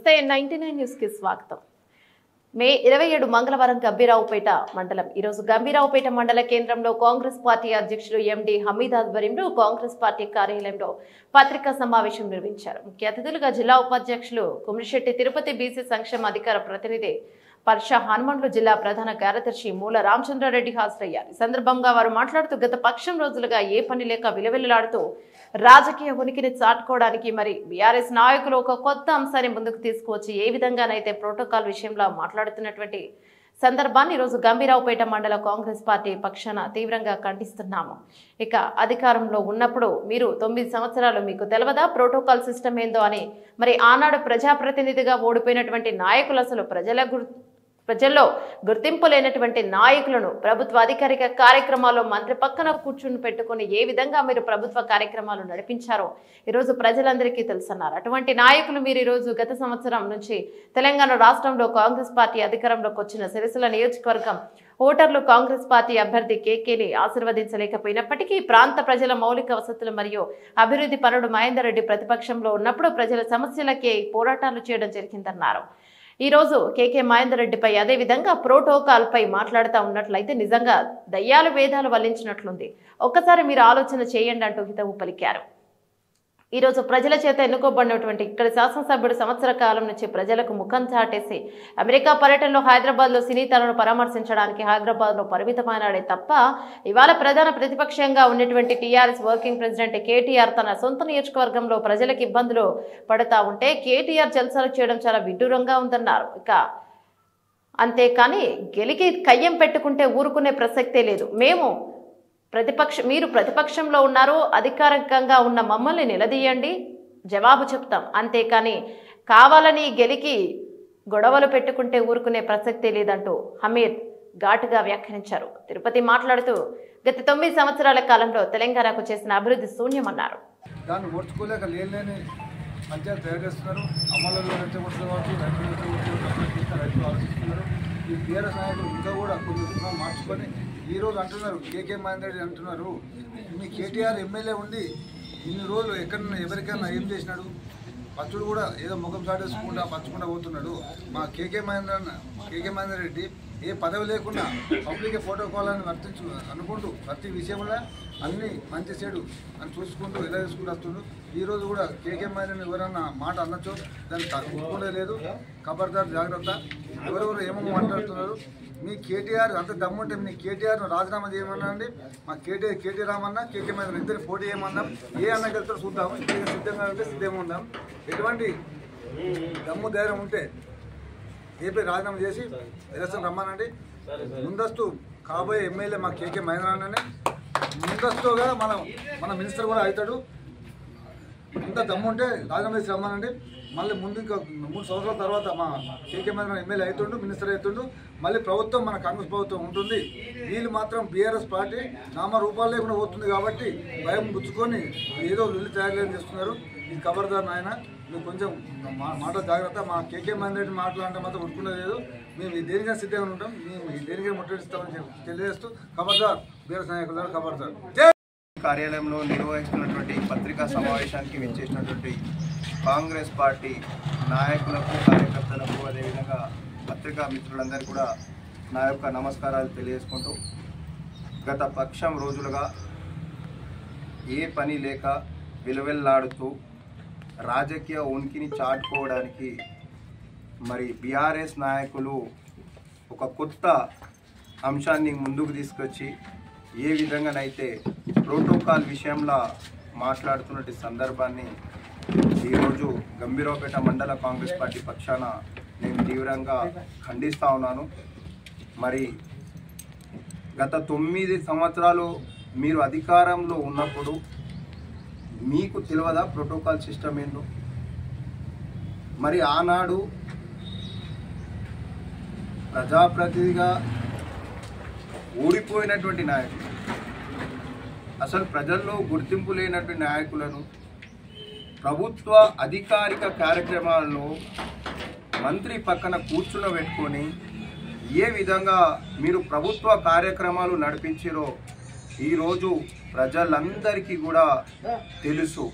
నమస్తే 99 న్యూస్ కి స్వాగతం. మే 27 మంగళవారం గంభీరావుపేట మండలం. ఈరోజు గంభీరావుపేట మండల కేంద్రంలో కాంగ్రెస్ పార్టీ అధ్యక్షులు ఎండి హమీద్ ఆధ్వర్యంలో కాంగ్రెస్ పార్టీ కార్యాలయంలో పత్రికా సమావేశం నిర్వహించారు. ముఖ్య అతిథులుగా జిల్లా ఉపాధ్యక్షులు కుమిరిశెట్టి తిరుపతి, బీసీ సంక్షేమ అధికార ప్రతినిధి పర్షా హనుమండ్లు, జిల్లా ప్రధాన కార్యదర్శి మూల రామచంద్రారెడ్డి హాజరయ్యారు. ఈ సందర్భంగా వారు మాట్లాడుతూ గత పక్షం రోజులుగా ఏ పని లేక విలవిల్లాడుతూ రాజకీయ ఉనికిని చాటుకోవడానికి మరి బీఆర్ఎస్ నాయకులు ఒక కొత్త అంశాన్ని ముందుకు తీసుకువచ్చి ఏ విధంగానైతే ప్రోటోకాల్ విషయంలో మాట్లాడుతున్నటువంటి సందర్భాన్ని ఈరోజు గంభీరావుపేట మండల కాంగ్రెస్ పార్టీ పక్షాన తీవ్రంగా ఖండిస్తున్నాము. ఇక అధికారంలో ఉన్నప్పుడు మీరు 9 సంవత్సరాలు మీకు తెలవదా ప్రోటోకాల్ సిస్టమ్ ఏందో అని మరి ఆనాడు ప్రజాప్రతినిధిగా ఓడిపోయినటువంటి నాయకులు అసలు ప్రజల్లో గుర్తింపు లేనటువంటి నాయకులను ప్రభుత్వ అధికారిక కార్యక్రమాల్లో మంత్రి పక్కన కూర్చుని పెట్టుకుని ఏ విధంగా మీరు ప్రభుత్వ కార్యక్రమాలు నడిపించారో ఈరోజు ప్రజలందరికీ తెలుసన్నారు. అటువంటి నాయకులు మీరు ఈరోజు గత సంవత్సరం నుంచి తెలంగాణ రాష్ట్రంలో కాంగ్రెస్ పార్టీ అధికారంలోకి వచ్చిన సిరిసిల్ల నియోజకవర్గం ఓటర్లు కాంగ్రెస్ పార్టీ అభ్యర్థి కేకేని ఆశీర్వదించలేకపోయినప్పటికీ ప్రాంత ప్రజల మౌలిక వసతులు మరియు అభివృద్ధి పనుడు మహేందర్ రెడ్డి ప్రతిపక్షంలో ఉన్నప్పుడు ప్రజల సమస్యలకే పోరాటాలు చేయడం జరిగిందన్నారు. ఈ రోజు కేకే మహేందర్ రెడ్డిపై అదే విధంగా ప్రోటోకాల్ పై మాట్లాడుతూ ఉన్నట్లయితే నిజంగా దయ్యాలు వేదాలు వల్లించినట్లుంది. ఒక్కసారి మీరు ఆలోచన చేయండి అంటూ హితవు పలికారు. ఈ రోజు ప్రజల చేత ఎన్నుకోబడినటువంటి ఇక్కడి శాసనసభ్యుడు సంవత్సర కాలం నుంచి ప్రజలకు ముఖం చాటేసి అమెరికా పర్యటనలో హైదరాబాద్ లో సినీతాలను పరామర్శించడానికి హైదరాబాద్ లో పరిమితమైనాడే తప్ప ఇవాళ ప్రధాన ప్రతిపక్షంగా ఉన్నటువంటి టీఆర్ఎస్ వర్కింగ్ ప్రెసిడెంట్ కేటీఆర్ తన సొంత నియోజకవర్గంలో ప్రజలకు ఇబ్బందులు పడతా ఉంటే కేటీఆర్ జల్సాలు చేయడం చాలా విడ్డూరంగా ఉందన్నారు. ఇక అంతేకాని గెలికి కయ్యం పెట్టుకుంటే ఊరుకునే ప్రసక్తే లేదు. మీరు ప్రతిపక్షంలో ఉన్నారు, అధికారికంగా ఉన్న మమ్మల్ని నిలదీయండి, జవాబు చెప్తాం. అంతేకాని కావాలని గెలికి గొడవలు పెట్టుకుంటే ఊరుకునే ప్రసక్తే లేదంటూ హమీద్ ఘాటుగా వ్యాఖ్యానించారు. తిరుపతి మాట్లాడుతూ గత 9 సంవత్సరాల కాలంలో తెలంగాణకు చేసిన అభివృద్ధి శూన్యమన్నారు. దాన్ని ఓర్చుకోలేక లేని పంచాయతీ తయారు చేస్తున్నారు. అమలులో రైతులు ఆలోచిస్తున్నారు. ఈ టీఆర్ఎస్ నాయకులు ఇంకా కూడా కొన్ని మార్చుకొని ఈరోజు అంటున్నారు, కేకే మహేందర్ రెడ్డి అంటున్నారు, మీ కేటీఆర్ ఎమ్మెల్యే ఉండి ఇన్ని రోజులు ఎక్కడన్నా ఎవరికైనా ఏం చేసినాడు? పచ్చుడు కూడా ఏదో ముఖం చాటేసుకుంటా పంచకుండా పోతున్నాడు. మా కేకే మహేందర్ రెడ్డి ఏ పదవి లేకుండా పబ్లిక్ ప్రోటోకాల్ అని అనుకుంటూ ప్రతి విషయంలో అన్ని మంచి చెడు అని చూసుకుంటూ ఎలా చూసుకుంటూ వస్తుండు. ఈరోజు కూడా కేకే మహేందర్ ఎవరన్నా మాట అనొచ్చు, దాన్ని తక్కువ లేదు. ఖబర్దార్, జాగ్రత్త. ఎవరెవరు ఏమో మాట్లాడుతున్నారు. మీ కేటీఆర్ అంత దమ్ముంటే మీ కేటీఆర్ను రాజీనామా చేయమన్నా అండి. మా కేటీ రామన్నా కేకే మహేందర్ ఇద్దరు పోటీ చేయమన్నాం. ఏ అన్న వెళ్తారో చూద్దాం. ఇద్దరు సిద్ధంగా ఉంటే సిద్ధంగా ఉందాం. ఎటువంటి దమ్ము ధైర్యం ఉంటే ఏపీ రాజీనామా చేసి ఎలక్షన్ రమ్మనండి. ముందస్తు కాబోయే ఎమ్మెల్యే మా కేకే మహేందర్ అన్ననే. ముందస్తుగా మన మినిస్టర్ కూడా అవుతాడు. ఇంత దమ్ముంటే రాజీనామా చేసి రమ్మనండి. మళ్ళీ ముందు ఇంకా 3 సంవత్సరాల తర్వాత మా కేకే మహేందర్ ఎమ్మెల్యే అవుతుండు, మినిస్టర్ అవుతుండు. మళ్ళీ ప్రభుత్వం మన కాంగ్రెస్ ప్రభుత్వం ఉంటుంది. వీళ్ళు మాత్రం బీఆర్ఎస్ పార్టీ నామరూపాలు లేకుండా పోతుంది కాబట్టి భయం గుచ్చుకొని ఏదో లుల్లి తయారు చేస్తున్నారు. ఇది ఖబర్దార్ నాయన, నువ్వు కొంచెం మాట జాగ్రత్త. మా కేకే మహేందర్ రెడ్డి మాట్లాడంటే మాత్రం ఉట్టుకునేది లేదు. మేము ఈ దేనిగా సిద్ధంగా ఉంటాం, మేము ఈ దేనిగా ముట్టడిస్తామని తెలియజేస్తూ ఖబర్దార్ బీఆర్ఎస్ నాయకులు ఖబర్దార్. కార్యాలయంలో నిర్వహిస్తున్నటువంటి పత్రికా సమావేశానికి విచ్చేసినటువంటి కాంగ్రెస్ పార్టీ నాయకులకు, కార్యకర్తలకు, అదేవిధంగా పత్రికా మిత్రులందరూ కూడా నా యొక్క నమస్కారాలు తెలియజేసుకుంటూ గత పక్షం రోజులుగా ఏ పని లేక విలువెల్లాడుతూ రాజకీయ ఉనికిని చాటుకోవడానికి మరి బీఆర్ఎస్ నాయకులు ఒక కొత్త అంశాన్ని ముందుకు తీసుకొచ్చి ఏ విధంగానైతే ప్రోటోకాల్ విషయంలో మాట్లాడుతున్నటువంటి సందర్భాన్ని ఈరోజు గంభీరావుపేట మండల కాంగ్రెస్ పార్టీ పక్షాన నేను తీవ్రంగా ఖండిస్తూ ఉన్నాను. మరి గత 9 సంవత్సరాలు మీరు అధికారంలో ఉన్నప్పుడు మీకు తెలియదా ప్రోటోకాల్ సిస్టమ్ ఏందో? మరి ఆనాడు ప్రజాప్రతినిధిగా ఓడిపోయినటువంటి నాయకులు, అసలు ప్రజల్లో గుర్తింపు లేనటువంటి నాయకులను ప్రభుత్వ అధికారిక కార్యక్రమాల్లో మంత్రి పక్కన కూర్చునబెట్టుకొని ఏ విధంగా మీరు ప్రభుత్వ కార్యక్రమాలు నడిపించారో ఈరోజు ప్రజలందరికీ కూడా తెలుసు.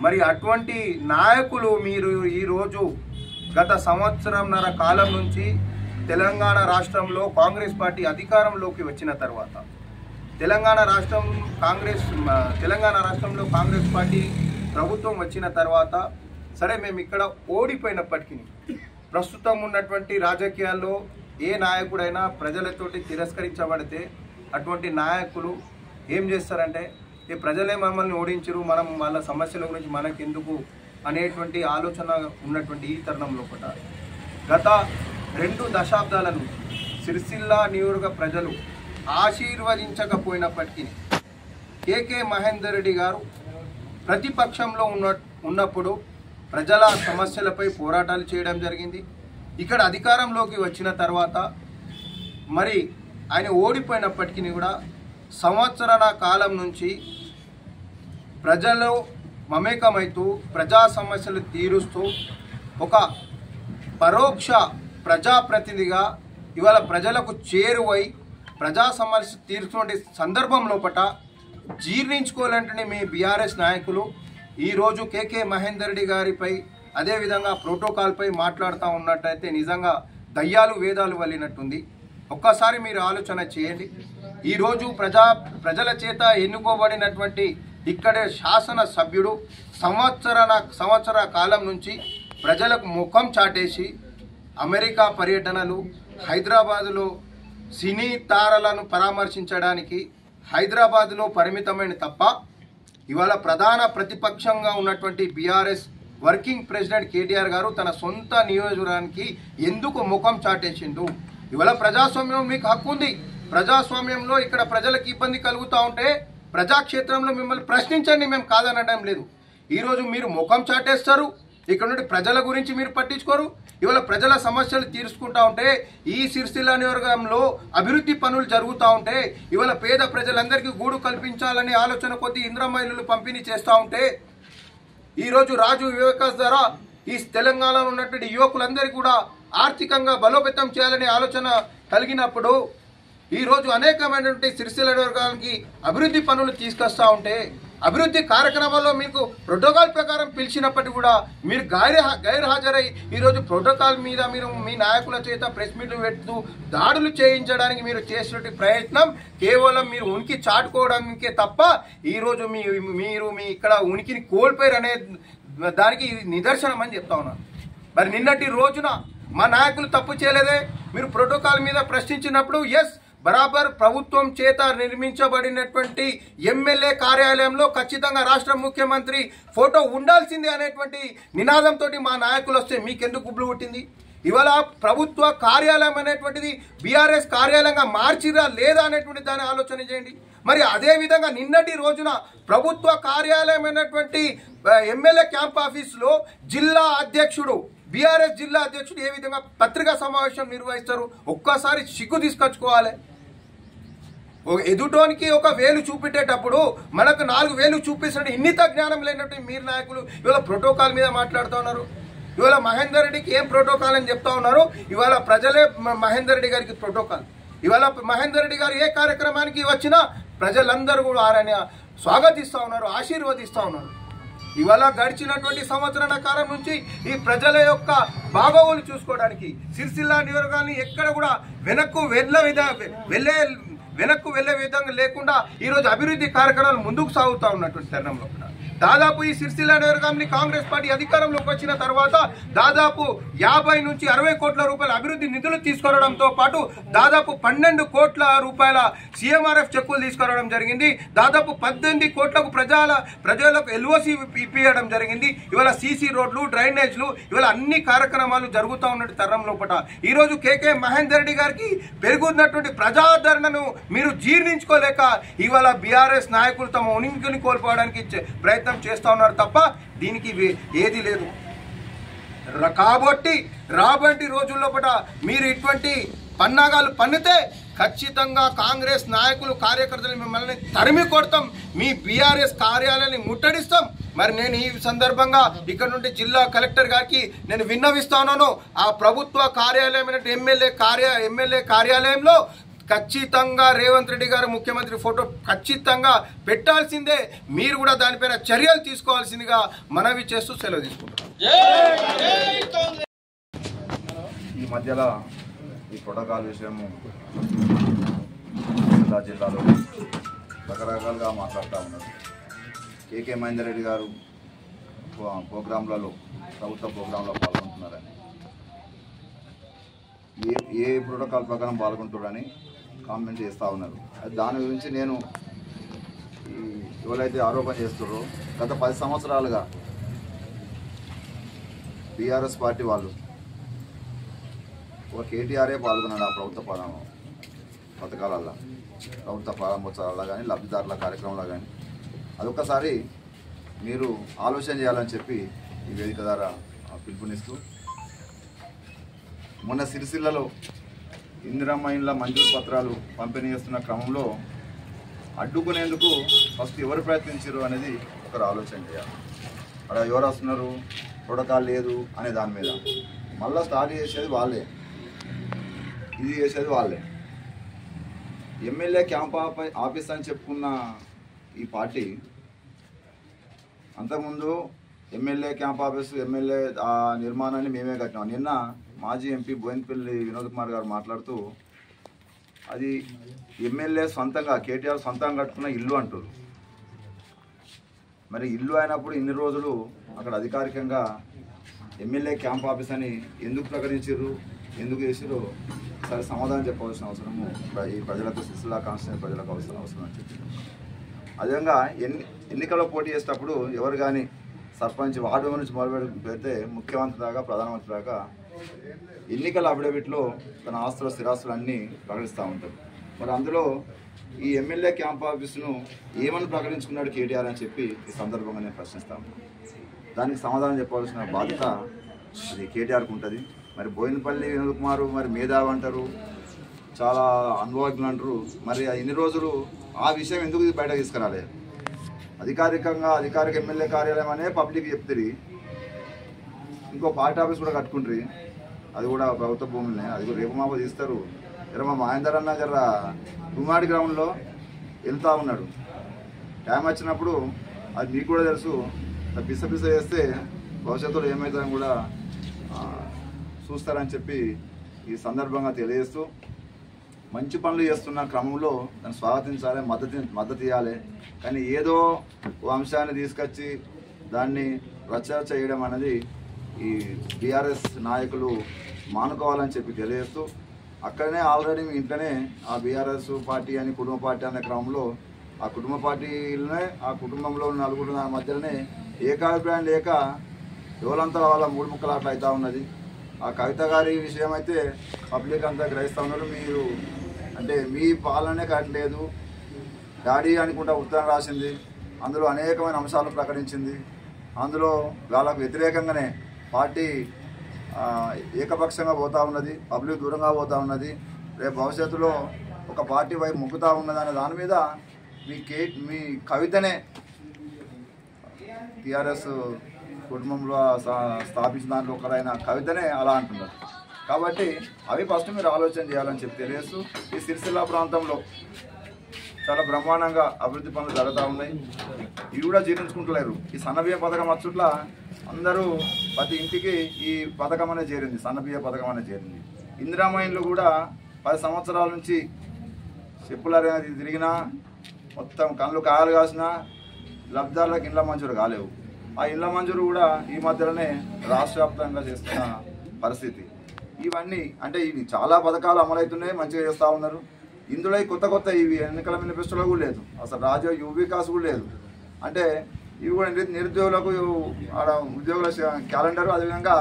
మరి అటువంటి నాయకులు మీరు ఈరోజు గత సంవత్సరంన్నర కాలం నుంచి తెలంగాణ రాష్ట్రంలో కాంగ్రెస్ పార్టీ అధికారంలోకి వచ్చిన తర్వాత తెలంగాణ రాష్ట్రంలో కాంగ్రెస్ పార్టీ ప్రభుత్వం వచ్చిన తర్వాత సరే మేము ఇక్కడ ఓడిపోయినప్పటికీ ప్రస్తుతం ఉన్నటువంటి రాజకీయాల్లో ఏ నాయకుడైనా ప్రజలతోటి తిరస్కరించబడితే అటువంటి నాయకులు ఏం చేస్తారంటే ఈ ప్రజలే మమ్మల్ని ఓడించరు, మనం వాళ్ళ సమస్యల గురించి మనకెందుకు అనేటువంటి ఆలోచన ఉన్నటువంటి ఈ తరుణంలో కూడా గత 2 దశాబ్దాల నుంచి సిరిసిల్ల నియోజక ప్రజలు ఆశీర్వదించకపోయినప్పటికీ కేకే మహేందర్ రెడ్డి గారు ప్రతిపక్షంలో ఉన్నప్పుడు ప్రజల సమస్యలపై పోరాటాలు చేయడం జరిగింది. ఇక్కడ అధికారంలోకి వచ్చిన తర్వాత మరి ఆయన ఓడిపోయినప్పటికీ కూడా సంవత్సరాల కాలం నుంచి ప్రజలు మమేకమైతూ ప్రజా సమస్యలు తీరుస్తూ ఒక పరోక్ష ప్రజాప్రతినిధిగా ఇవాళ ప్రజలకు చేరువై ప్రజా సమస్య తీర్చుకునే సందర్భం లోపల జీర్ణించుకోవాలంటే మీ బీఆర్ఎస్ నాయకులు ఈరోజు కేకే మహేందర్ రెడ్డి గారిపై అదేవిధంగా ప్రోటోకాల్పై మాట్లాడుతూ ఉన్నట్టయితే నిజంగా దయ్యాలు వేదాలు వల్లినట్టుంది. ఒక్కసారి మీరు ఆలోచన చేయండి. ఈరోజు ప్రజల చేత ఎన్నుకోబడినటువంటి ఇక్కడే శాసన సభ్యుడు సంవత్సర కాలం నుంచి ప్రజలకు ముఖం చాటేసి అమెరికా పర్యటనలు, హైదరాబాదులో సినీ తారలను పరామర్శించడానికి హైదరాబాదులో పరిమితమైన తప్ప ఇవాళ ప్రధాన ప్రతిపక్షంగా ఉన్నటువంటి బీఆర్ఎస్ వర్కింగ్ ప్రెసిడెంట్ కేటీఆర్ గారు తన సొంత నియోజకవర్గానికి ఎందుకు ముఖం చాటేసిండు? ఇవాళ ప్రజాస్వామ్యం మీకు హక్కు ఉంది. ప్రజాస్వామ్యంలో ఇక్కడ ప్రజలకు ఇబ్బంది కలుగుతూ ఉంటే ప్రజాక్షేత్రంలో మిమ్మల్ని ప్రశ్నించండి, మేము కాదనడం లేదు. ఈరోజు మీరు ముఖం చాటేస్తారు, ఇక్కడ నుండి ప్రజల గురించి మీరు పట్టించుకోరు. ఇవాళ ప్రజల సమస్యలు తీర్చుకుంటా ఉంటే ఈ సిరిసిల్ల నియోజకవర్గంలో అభివృద్ధి పనులు జరుగుతూ ఉంటే ఇవాళ పేద ప్రజలందరికీ గూడు కల్పించాలనే ఆలోచన కొద్ది ఇంద్రమ్మ ఇల్లులు పంపిణీ చేస్తూ ఉంటే ఈరోజు రాజు వివేకాస్ ద్వారా ఈ తెలంగాణలో ఉన్నటువంటి యువకులందరికీ కూడా ఆర్థికంగా బలోపేతం చేయాలనే ఆలోచన కలిగినప్పుడు ఈరోజు అనేకమైనటువంటి సిరిసిల్ల నియోజకవర్గానికి అభివృద్ధి పనులు తీసుకొస్తూ ఉంటే అభివృద్ధి కార్యక్రమాల్లో మీకు ప్రోటోకాల్ ప్రకారం పిలిచినప్పటికీ కూడా మీరు గైర్ హాజరై ఈరోజు ప్రోటోకాల్ మీద మీరు మీ నాయకుల చేత ప్రెస్ మీట్లు పెడుతూ దాడులు చేయించడానికి మీరు చేసినటువంటి ప్రయత్నం కేవలం మీరు ఉనికి చాటుకోవడానికే తప్ప ఈరోజు మీరు మీ ఇక్కడ ఉనికిని కోల్పోయారు అనే దానికి నిదర్శనం అని చెప్తా ఉన్నాను. మరి నిన్నటి రోజున మా నాయకులు తప్పు చేయలేదే? మీరు ప్రోటోకాల్ మీద ప్రశ్నించినప్పుడు ఎస్ బరాబర్ ప్రభుత్వం చేత నిర్మించబడినటువంటి ఎమ్మెల్యే కార్యాలయంలో ఖచ్చితంగా రాష్ట్ర ముఖ్యమంత్రి ఫోటో ఉండాల్సిందే అనేటువంటి నినాదంతో మా నాయకులు వస్తే మీకెందుకు గుబులు పుట్టింది? ఇవాళ ప్రభుత్వ కార్యాలయం అనేటువంటిది బీఆర్ఎస్ కార్యాలయంగా మార్చిరా లేదా అనేటువంటి దాన్ని ఆలోచన చేయండి. మరి అదేవిధంగా నిన్నటి రోజున ప్రభుత్వ కార్యాలయం అయినటువంటి ఎమ్మెల్యే క్యాంప్ ఆఫీసులో జిల్లా అధ్యక్షుడు బీఆర్ఎస్ జిల్లా అధ్యక్షుడు ఏ విధంగా పత్రికా సమావేశం నిర్వహిస్తారు? ఒక్కసారి సిగ్గు తీసుకొచ్చుకోవాలి. ఎదుటోనికి ఒక వేలు చూపెట్టేటప్పుడు మనకు 4 వేలు చూపిస్తున్న ఇన్నిత జ్ఞానం లేనటువంటి మీరు నాయకులు ఇవాళ ప్రోటోకాల్ మీద మాట్లాడుతూ ఉన్నారు. ఇవాళ మహేందర్ రెడ్డికి ఏం ప్రోటోకాల్ అని చెప్తా ఉన్నారు. ఇవాళ ప్రజలే మహేందర్ రెడ్డి గారికి ప్రోటోకాల్. ఇవాళ మహేందర్ రెడ్డి గారు ఏ కార్యక్రమానికి వచ్చినా ప్రజలందరూ కూడా ఆయన స్వాగతిస్తూ ఉన్నారు, ఆశీర్వదిస్తూ ఉన్నారు. ఇవాళ గడిచినటువంటి సంవత్సరాల కాలం నుంచి ఈ ప్రజల యొక్క బాగోగులు చూసుకోవడానికి సిరిసిల్ల నియోజకవర్గాన్ని ఎక్కడ కూడా వెనక్కు వెళ్లే విధంగా లేకుండా ఈరోజు అభివృద్ధి కార్యక్రమాలు ముందుకు సాగుతూ ఉన్నటువంటి తరుణంలో కూడా దాదాపు ఈ సిరిసిల్ల నియోజకవర్గాన్ని కాంగ్రెస్ పార్టీ అధికారంలోకి వచ్చిన తర్వాత దాదాపు 50 నుంచి 60 కోట్ల రూపాయల అభివృద్ధి నిధులు తీసుకురావడంతో పాటు దాదాపు 12 కోట్ల రూపాయల సీఎంఆర్ఎఫ్ చెక్కులు తీసుకురావడం జరిగింది. దాదాపు 18 కోట్లకు ప్రజలకు ఎల్ఓసి ఇప్పించడం జరిగింది. ఇవాళ సీసీ రోడ్లు, డ్రైనేజ్లు ఇవాళ అన్ని కార్యక్రమాలు జరుగుతూ ఉన్నట్టు తరం లోపల ఈరోజు కేకే మహేందర్ రెడ్డి గారికి పెరుగుతున్నటువంటి ప్రజాదరణను మీరు జీర్ణించుకోలేక ఇవాళ బీఆర్ఎస్ నాయకులు తమ ఉనికిని కోల్పోవడానికి ప్రయత్నం చేస్తూ ఉన్నారు తప్ప దీనికి ఏది లేదు. కాబట్టి రాబట్టి రోజుల్లో మీరు ఇటువంటి పన్నాగాలు పన్నితే ఖచ్చితంగా కాంగ్రెస్ నాయకులు కార్యకర్తలు మిమ్మల్ని తరిమి కొడతాం, మీ బీఆర్ఎస్ కార్యాలయాన్ని ముట్టడిస్తాం. మరి నేను ఈ సందర్భంగా ఇక్కడ నుండి జిల్లా కలెక్టర్ గారికి నేను విన్నవిస్తా ఉన్నాను. ఆ ప్రభుత్వ కార్యాలయం ఎమ్మెల్యే కార్యాలయంలో ఖచ్చితంగా రేవంత్ రెడ్డి గారు ముఖ్యమంత్రి ఫోటో ఖచ్చితంగా పెట్టాల్సిందే. మీరు కూడా దానిపైన చర్యలు తీసుకోవాల్సిందిగా మనవి చేస్తూ సెలవు తీసుకుంటున్నాం. ఈ మధ్యలో ఈ ప్రోటోకాల్ విషయము జిల్లాలో రకరకాలుగా మాట్లాడుతూ ఉన్నారు. కేకే మహేందర్ రెడ్డి గారు ప్రోగ్రాంలలో ప్రభుత్వ ప్రోగ్రాంలో పాల్గొంటున్నారని, ఏ ప్రోటోకాల్ ప్రకారం పాల్గొంటున్నారని కామెంట్ చేస్తూ ఉన్నారు. దాని గురించి నేను ఎవరైతే ఆరోపణ చేస్తున్నారో గత 10 సంవత్సరాలుగా బీఆర్ఎస్ పార్టీ వాళ్ళు ఒక కేటీఆరే పాల్గొన్నాడు ఆ ప్రభుత్వ పథకాలలో, ప్రభుత్వ ప్రారంభోత్సవాల్లో కానీ లబ్ధిదారుల కార్యక్రమంలో కానీ. అదొక్కసారి మీరు ఆలోచన చేయాలని చెప్పి ఈ వేదిక ద్వారా పిలుపునిస్తూ, మొన్న సిరిసిల్లలో ఇందిరమ్మ ఇండ్ల మంజూరు పత్రాలు పంపిణీ చేస్తున్న క్రమంలో అడ్డుకునేందుకు ఫస్ట్ ఎవరు ప్రయత్నించారు అనేది ఒకరు ఆలోచన చేయాలి. అక్కడ ఎవరు వస్తున్నారు, ప్రోటోకాల్ లేదు అనే దాని మీద మళ్ళీ స్టార్ట్ చేసేది వాళ్ళే, ఇది చేసేది వాళ్ళే. ఎమ్మెల్యే క్యాంప్ ఆఫీస్ అని చెప్పుకున్న ఈ పార్టీ అంతకుముందు ఎమ్మెల్యే క్యాంప్ ఆఫీస్, ఎమ్మెల్యే ఆ నిర్మాణాన్ని మేమే కట్టినాం. నిన్న మాజీ ఎంపీ బోయినపల్లి వినోద్ కుమార్ గారు మాట్లాడుతూ అది ఎమ్మెల్యే సొంతంగా కేటీఆర్ సొంతంగా కట్టుకున్న ఇల్లు అంటారు. మరి ఇల్లు అయినప్పుడు ఇన్ని రోజులు అక్కడ అధికారికంగా ఎమ్మెల్యే క్యాంప్ ఆఫీస్ అని ఎందుకు ప్రకటించారు, ఎందుకు చేసారో సరే సమాధానం చెప్పవలసిన అవసరము ఈ ప్రజలకు, సిరిసిల్ల కాన్స్టిట్యూన్సీ ప్రజలకు అవసరం అని చెప్పి. అదేవిధంగా ఎన్నికల్లో పోటీ చేసేటప్పుడు ఎవరు కానీ సర్పంచ్ వార్డు నుంచి మొదలుపెట్టి పెడితే ముఖ్యమంత్రి దాకా ప్రధానమంత్రి దాకా ఎన్నికల అఫిడవిట్లో తన ఆస్తుల స్థిరాస్తులు అన్నీ ప్రకటిస్తూ ఉంటారు. మరి అందులో ఈ ఎమ్మెల్యే క్యాంప్ ఆఫీసును ఏమని ప్రకటించుకున్నాడు కేటీఆర్ అని చెప్పి ఈ సందర్భంగా నేను ప్రశ్నిస్తాను. దానికి సమాధానం చెప్పవలసిన బాధ్యత అది కేటీఆర్కి ఉంటుంది. మరి బోయినపల్లి వినోద్ కుమార్ మరి మేధావి అంటారు, చాలా అనుభవజ్ఞులు అంటారు. మరి ఇన్ని రోజులు ఆ విషయం ఎందుకు బయట తీసుకురాలే? అధికారిక ఎమ్మెల్యే కార్యాలయం అనే పబ్లిక్ చెప్తుంది, ఇంకో పార్టీ ఆఫీస్ కూడా కట్టుకుంటారు, అది కూడా ప్రభుత్వ భూములనే, అది కూడా రేపు మాపో తీస్తారు. జర మా మహేందర్ అన్న జర గుమ్మాడి గ్రౌండ్లో వెళ్తూ ఉన్నాడు, టైం వచ్చినప్పుడు అది మీకు కూడా తెలుసు, పిస చేస్తే భవిష్యత్తులో ఏమవుతుందని కూడా చూస్తారని చెప్పి ఈ సందర్భంగా తెలియజేస్తూ, మంచి పనులు చేస్తున్న క్రమంలో దాన్ని స్వాగతించాలి, మద్దతు ఇవ్వాలి. కానీ ఏదో ఓ అంశాన్ని తీసుకొచ్చి దాన్ని రచన చేయడం అనేది ఈ బీఆర్ఎస్ నాయకులు మానుకోవాలని చెప్పి తెలియజేస్తూ, అక్కడనే ఆల్రెడీ మీ ఇంట్లోనే ఆ బీఆర్ఎస్ పార్టీ అని కుటుంబ పార్టీ అనే క్రమంలో ఆ కుటుంబ పార్టీలనే ఆ కుటుంబంలో నలుగురు మధ్యలోనే ఏకాభిప్రాయం లేక ఎవరంతా వాళ్ళ మూడు ముక్కలు అట్లా అవుతూ ఉన్నది. ఆ కవిత గారి విషయం అయితే పబ్లిక్ అంతా గ్రహిస్తూ ఉన్నారు. మీరు అంటే మీ పాలనే కట్టలేదు, డాడీ అనుకుంటా ఉత్తరం రాసింది, అందులో అనేకమైన అంశాలు ప్రకటించింది, అందులో వాళ్ళకు వ్యతిరేకంగానే పార్టీ ఏకపక్షంగా పోతూ ఉన్నది, పబ్లిక్ దూరంగా పోతూ ఉన్నది, రేపు భవిష్యత్తులో ఒక పార్టీ వైపు మొక్కుతూ ఉన్నది అనే దాని మీద మీ కవితనే టీఆర్ఎస్ కుటుంబంలో స్థాపించిన దాంట్లో ఒకరైన కవితనే అలా అంటున్నారు. కాబట్టి అవి ఫస్ట్ మీరు ఆలోచన చేయాలని చెప్పి తెలియజేస్తూ, ఈ సిరిసిల్ల ప్రాంతంలో చాలా బ్రహ్మాండంగా అభివృద్ధి పనులు జరుగుతూ ఉన్నాయి. ఇవి కూడా జీర్ణించుకుంటలేరు. ఈ సన్నబియ్య పథకం వచ్చుట్ల అందరూ ప్రతి ఇంటికి ఈ పథకం అనేది చేరింది, సన్నబియ్య పథకం అనేది చేరింది. ఇందిరమ్మ ఇండ్లు కూడా 10 సంవత్సరాల నుంచి చెప్పులు తిరిగినా, మొత్తం కళ్ళు కాయలు కాసినా లబ్ధిదారులకు ఇండ్ల మంజూరు కాలేవు. ఆ ఇండ్ల మంజూరు కూడా ఈ మధ్యలోనే రాష్ట్ర వ్యాప్తంగా చేస్తున్న పరిస్థితి. ఇవన్నీ అంటే ఇవి చాలా పథకాలు అమలవుతున్నాయి, మంచిగా చేస్తూ ఉన్నారు. ఇందులో కొత్త ఇవి ఎన్నికల మేనిఫెస్టోలో కూడా లేదు, అసలు రాజీవ్ యువ వికాస్ కూడా లేదు. అంటే ఇవి కూడా నిరుద్యోగులకు ఆడ ఉద్యోగుల క్యాలెండరు, అదేవిధంగా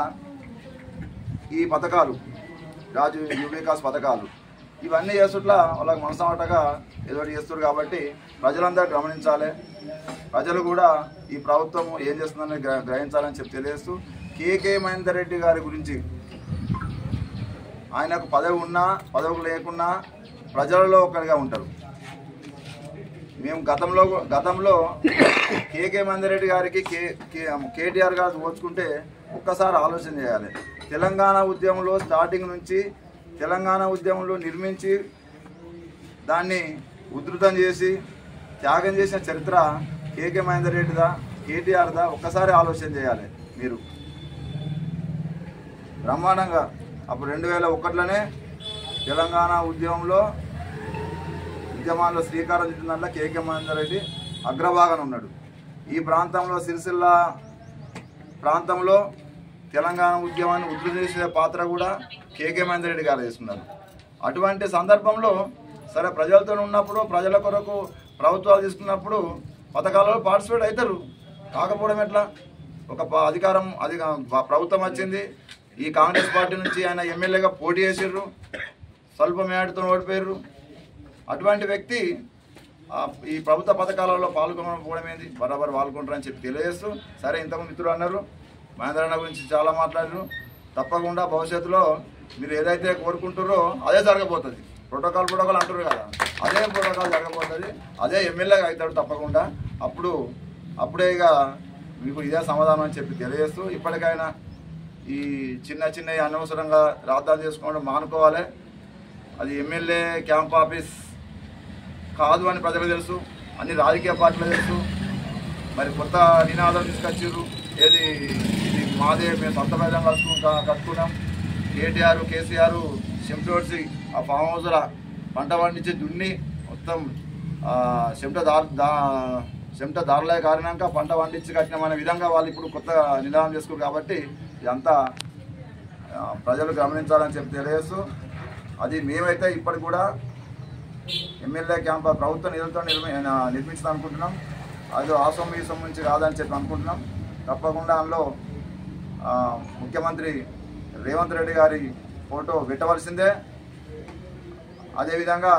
ఈ పథకాలు రాజీవ్ యువ వికాస్ పథకాలు ఇవన్నీ చేస్తుట్లా వాళ్ళకి మనసమాటగా ఏదో చేస్తారు. కాబట్టి ప్రజలందరూ గమనించాలి, ప్రజలు కూడా ఈ ప్రభుత్వం ఏం చేస్తుందని గ్రహించాలని చెప్పి తెలియజేస్తూ, కేకే మహేందర్ రెడ్డి గారి గురించి ఆయనకు పదవి ఉన్నా పదవి లేకున్నా ప్రజలలో ఒకరిగా ఉంటారు. మేము గతంలో కేకే మహేందర్ రెడ్డి గారికి కేటీఆర్ గారు పోల్చుకుంటే ఒక్కసారి ఆలోచన చేయాలి. తెలంగాణ ఉద్యమంలో స్టార్టింగ్ నుంచి తెలంగాణ ఉద్యమంలో నిర్మించి దాన్ని ఉధృతం చేసి త్యాగం చేసిన చరిత్ర కేకే మహేందర్ రెడ్డిదా కేటీఆర్దా ఒక్కసారి ఆలోచన చేయాలి. మీరు బ్రహ్మాండంగా అప్పుడు 2001లోనే తెలంగాణ ఉద్యమాల్లో శ్రీకారం చుట్టిన దాంట్లో కేకే మహేందర్ రెడ్డి అగ్రభాగం ఉన్నాడు. ఈ ప్రాంతంలో సిరిసిల్ల ప్రాంతంలో తెలంగాణ ఉద్యమాన్ని ఉధృతి చేసే పాత్ర కూడా కేకే మహేందర్ రెడ్డి గారు చేస్తున్నారు. అటువంటి సందర్భంలో సరే ప్రజలతో ఉన్నప్పుడు ప్రజల కొరకు ప్రభుత్వాలు తీసుకున్నప్పుడు పథకాలలో పార్టిసిపేట్ అవుతారు. కాకపోవడం ఎట్లా? ఒక ప్రభుత్వం వచ్చింది, ఈ కాంగ్రెస్ పార్టీ నుంచి ఆయన ఎమ్మెల్యేగా పోటీ చేసిర్రు, స్వల్ప మేడతో ఓడిపోయారు. అటువంటి వ్యక్తి ఈ ప్రభుత్వ పథకాలలో పాల్గొనకపోవడం ఏంది? బరాబర్ పాల్గొంటారని చెప్పి తెలియజేస్తూ సరే ఇంతకుముందు మిత్రులు అన్నారు మహేంద్రన్న గురించి చాలా మాట్లాడారు. తప్పకుండా భవిష్యత్తులో మీరు ఏదైతే కోరుకుంటారో అదే జరగబోతుంది. ప్రోటోకాల్ అంటారు కదా, అదే ప్రోటోకాల్ జరగబోతుంది, అదే ఎమ్మెల్యేగా అవుతాడు తప్పకుండా. అప్పుడే ఇక మీకు ఇదే సమాధానం అని చెప్పి తెలియజేస్తూ ఇప్పటికైనా ఈ చిన్న అనవసరంగా రాద్దాలు చేసుకోవడం మానుకోవాలి. అది ఎమ్మెల్యే క్యాంప్ ఆఫీస్ కాదు అని ప్రజలకు తెలుసు, అన్ని రాజకీయ పార్టీలు తెలుసు. మరి కొత్త నినాదాలు తీసుకొచ్చారు, ఏది ఇది మాదే, మేము సొంత ప్రజలు కట్టుకున్నాం. కేటీఆర్ కేసీఆర్ చెమటోడ్చి ఆ ఫామ్ హౌస్ల పంట పండించి దున్ని మొత్తం చెమట దారులే కారినాక పంట పండించి కట్టినామనే విధంగా వాళ్ళు ఇప్పుడు కొత్త నినాదం చేసుకున్నారు. కాబట్టి ఇదంతా ప్రజలు గమనించాలని చెప్పి తెలియజేస్తూ అది మేమైతే ఇప్పటికి కూడా ఎమ్మెల్యే క్యాంప్ ప్రభుత్వ నిధులతో నిర్మించాలని అనుకుంటున్నాం. అది ఆసొమ్మ నుంచి కాదని చెప్పి అనుకుంటున్నాం. తప్పకుండా అందులో ముఖ్యమంత్రి రేవంత్ రెడ్డి గారి ఫోటో పెట్టవలసిందే. అదేవిధంగా